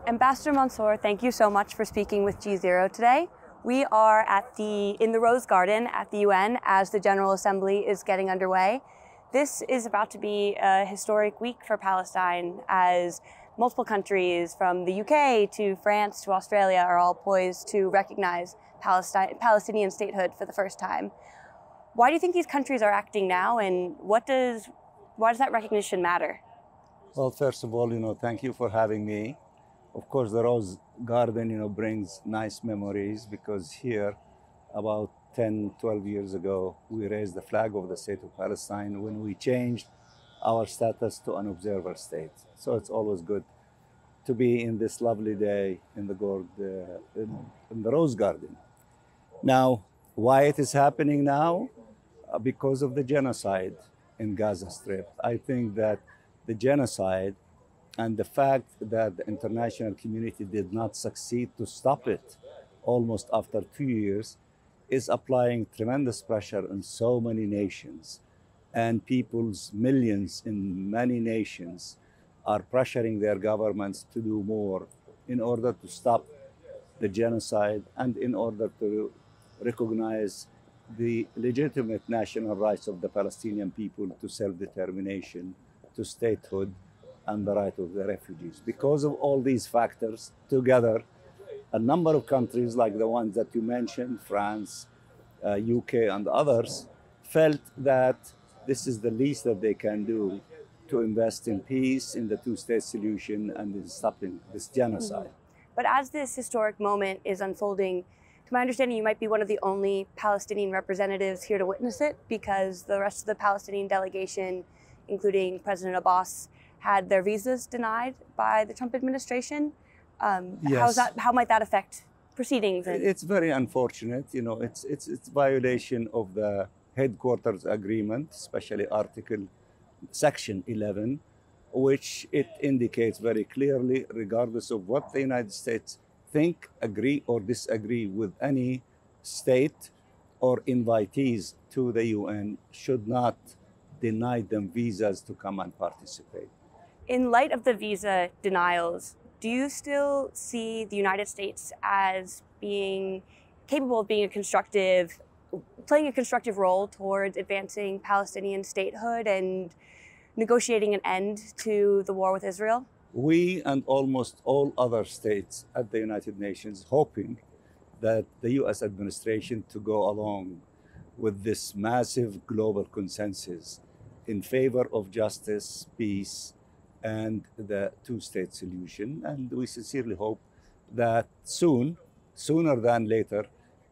Ambassador Mansour, thank you so much for speaking with GZERO today. We are in the Rose Garden at the UN as the General Assembly is getting underway. This is about to be a historic week for Palestine as multiple countries from the UK to France to Australia are all poised to recognize Palestinian statehood for the first time. Why do you think these countries are acting now, and why does that recognition matter? Well, first of all, thank you for having me. Of course, the Rose Garden, brings nice memories because here, about 10, 12 years ago, we raised the flag of the state of Palestine when we changed our status to an observer state. So it's always good to be in this lovely day in the Rose Garden. Now, why it is happening now? Because of the genocide in Gaza Strip. I think that the genocide and the fact that the international community did not succeed to stop it almost after 2 years is applying tremendous pressure on so many nations. And millions in many nations are pressuring their governments to do more in order to stop the genocide and in order to recognize the legitimate national rights of the Palestinian people to self-determination, to statehood, and the right of the refugees. Because of all these factors together, a number of countries like the ones that you mentioned, France, UK, and others, felt that this is the least that they can do to invest in peace, in the two-state solution, and in stopping this genocide. But as this historic moment is unfolding, to my understanding, you might be one of the only Palestinian representatives here to witness it, because the rest of the Palestinian delegation, including President Abbas, had their visas denied by the Trump administration. Yes. How might that affect proceedings? It's very unfortunate. It's violation of the headquarters agreement, especially Section 11, which it indicates very clearly, regardless of what the United States think, agree, or disagree with any state or invitees to the UN, should not deny them visas to come and participate. In light of the visa denials, do you still see the United States as being capable of playing a constructive role towards advancing Palestinian statehood and negotiating an end to the war with Israel? We and almost all other states at the United Nations hoping that the US administration to go along with this massive global consensus in favor of justice, peace, and the two-state solution. And we sincerely hope that sooner than later,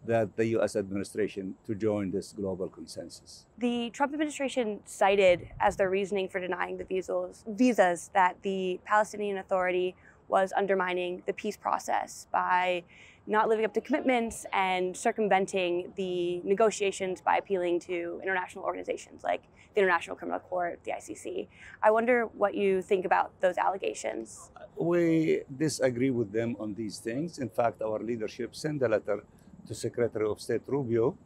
that the US administration to join this global consensus. The Trump administration cited as their reasoning for denying the visas that the Palestinian Authority was undermining the peace process by not living up to commitments and circumventing the negotiations by appealing to international organizations like the International Criminal Court, the ICC. I wonder what you think about those allegations. We disagree with them on these things. In fact, our leadership sent a letter to Secretary of State Rubio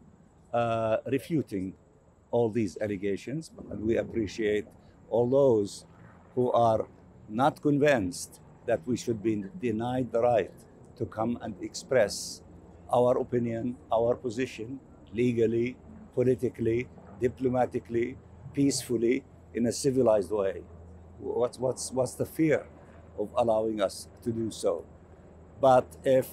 refuting all these allegations. And we appreciate all those who are not convinced that we should be denied the right to come and express our opinion, our position, legally, politically, diplomatically, peacefully, in a civilized way. What's the fear of allowing us to do so? But if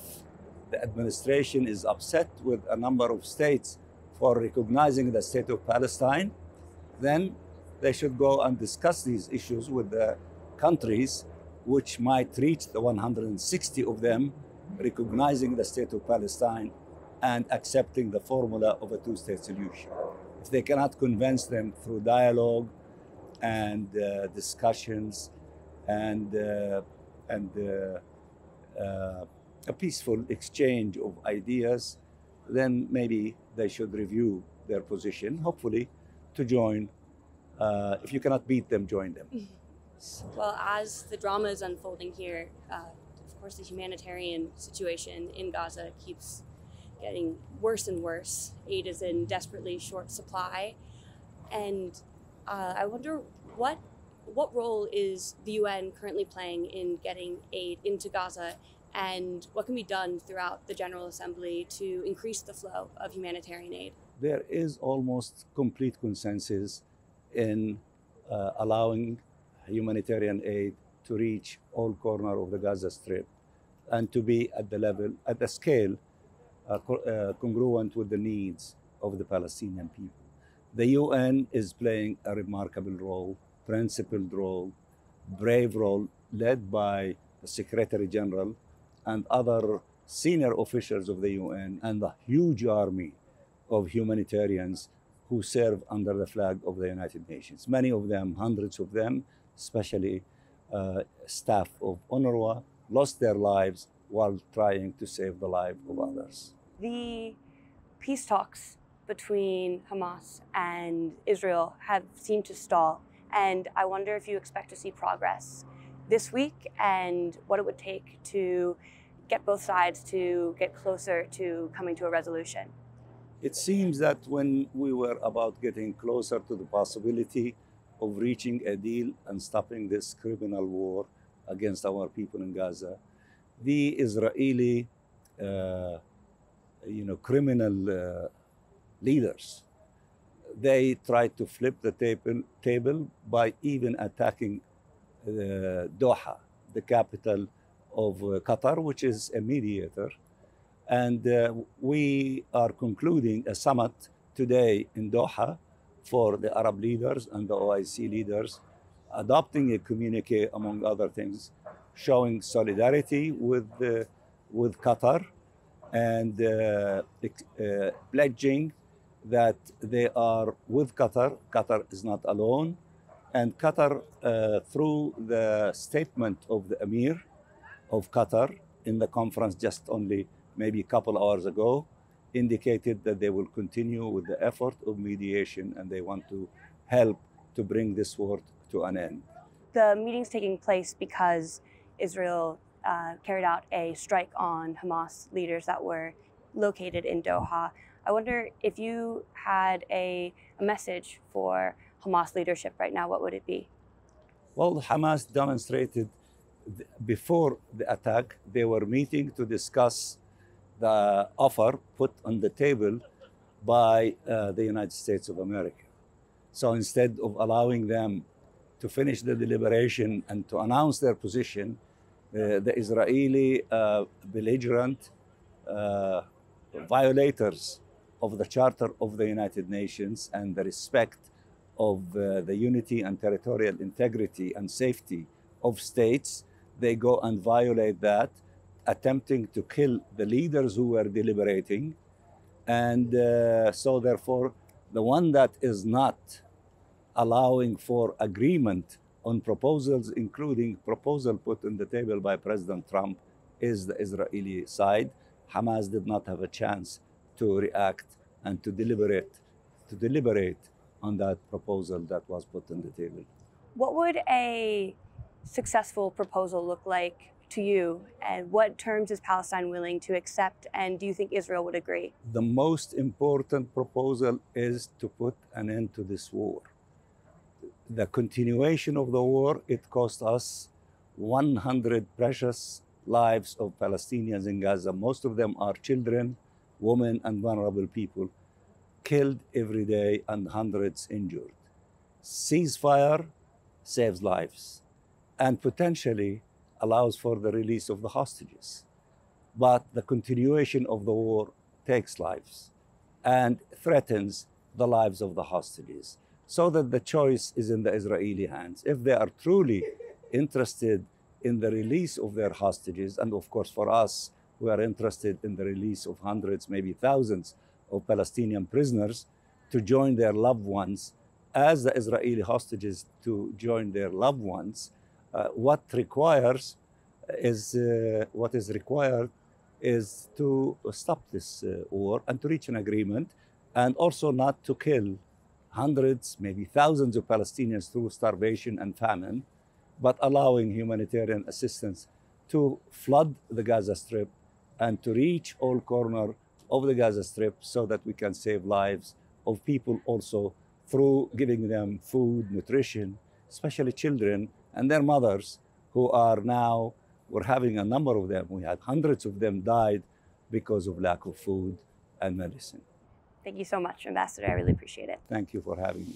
the administration is upset with a number of states for recognizing the state of Palestine, then they should go and discuss these issues with the countries which might reach the 160 of them recognizing the state of Palestine and accepting the formula of a two-state solution. If they cannot convince them through dialogue and discussions and a peaceful exchange of ideas, then maybe they should review their position, hopefully to join. If you cannot beat them, join them. Well, as the drama is unfolding here, of course, the humanitarian situation in Gaza keeps getting worse and worse. Aid is in desperately short supply. And I wonder what what role is the UN currently playing in getting aid into Gaza, and what can be done throughout the General Assembly to increase the flow of humanitarian aid? There is almost complete consensus in allowing humanitarian aid to reach all corners of the Gaza Strip and to be at the level, at the scale congruent with the needs of the Palestinian people. The UN is playing a remarkable role, principled role, brave role, led by the Secretary General and other senior officials of the UN, and a huge army of humanitarians who serve under the flag of the United Nations. Many of them, hundreds of them, especially staff of UNRWA, lost their lives while trying to save the life of others. The peace talks between Hamas and Israel have seemed to stall, and I wonder if you expect to see progress this week and what it would take to get both sides to get closer to coming to a resolution. It seems that when we were about getting closer to the possibility of reaching a deal and stopping this criminal war against our people in Gaza, the Israeli criminal leaders, they tried to flip the table by even attacking Doha, the capital of Qatar, which is a mediator. And we are concluding a summit today in Doha for the Arab leaders and the OIC leaders, adopting a communique, among other things, showing solidarity with Qatar and pledging that they are with Qatar. Qatar is not alone. And Qatar, through the statement of the Emir of Qatar in the conference just only maybe a couple hours ago, indicated that they will continue with the effort of mediation and they want to help to bring this war to an end. The meeting's taking place because Israel carried out a strike on Hamas leaders that were located in Doha. I wonder if you had a message for Hamas leadership right now, what would it be? Well, Hamas demonstrated before the attack, they were meeting to discuss the offer put on the table by the United States of America. So instead of allowing them to finish the deliberation and to announce their position, the Israeli belligerent violators of the Charter of the United Nations and the respect of the unity and territorial integrity and safety of states, they go and violate that, attempting to kill the leaders who were deliberating. And so therefore, the one that is not allowing for agreement on proposals, including proposal put on the table by President Trump, is the Israeli side. Hamas did not have a chance to react and to deliberate on that proposal that was put on the table. What would a successful proposal look like to you, and what terms is Palestine willing to accept, and do you think Israel would agree? The most important proposal is to put an end to this war. The continuation of the war, it cost us 100 precious lives of Palestinians in Gaza. Most of them are children, women, and vulnerable people, killed every day and hundreds injured. Ceasefire saves lives and potentially allows for the release of the hostages. But the continuation of the war takes lives and threatens the lives of the hostages, so that the choice is in the Israeli hands. If they are truly interested in the release of their hostages, and of course for us, we are interested in the release of hundreds, maybe thousands of Palestinian prisoners to join their loved ones, as the Israeli hostages to join their loved ones, what is required is to stop this war and to reach an agreement, and also not to kill hundreds, maybe thousands of Palestinians through starvation and famine, but allowing humanitarian assistance to flood the Gaza Strip and to reach all corners of the Gaza Strip, so that we can save lives of people also through giving them food, nutrition, especially children and their mothers, who are now, we're having a number of them, we had hundreds of them died because of lack of food and medicine. Thank you so much, Ambassador. I really appreciate it. Thank you for having me.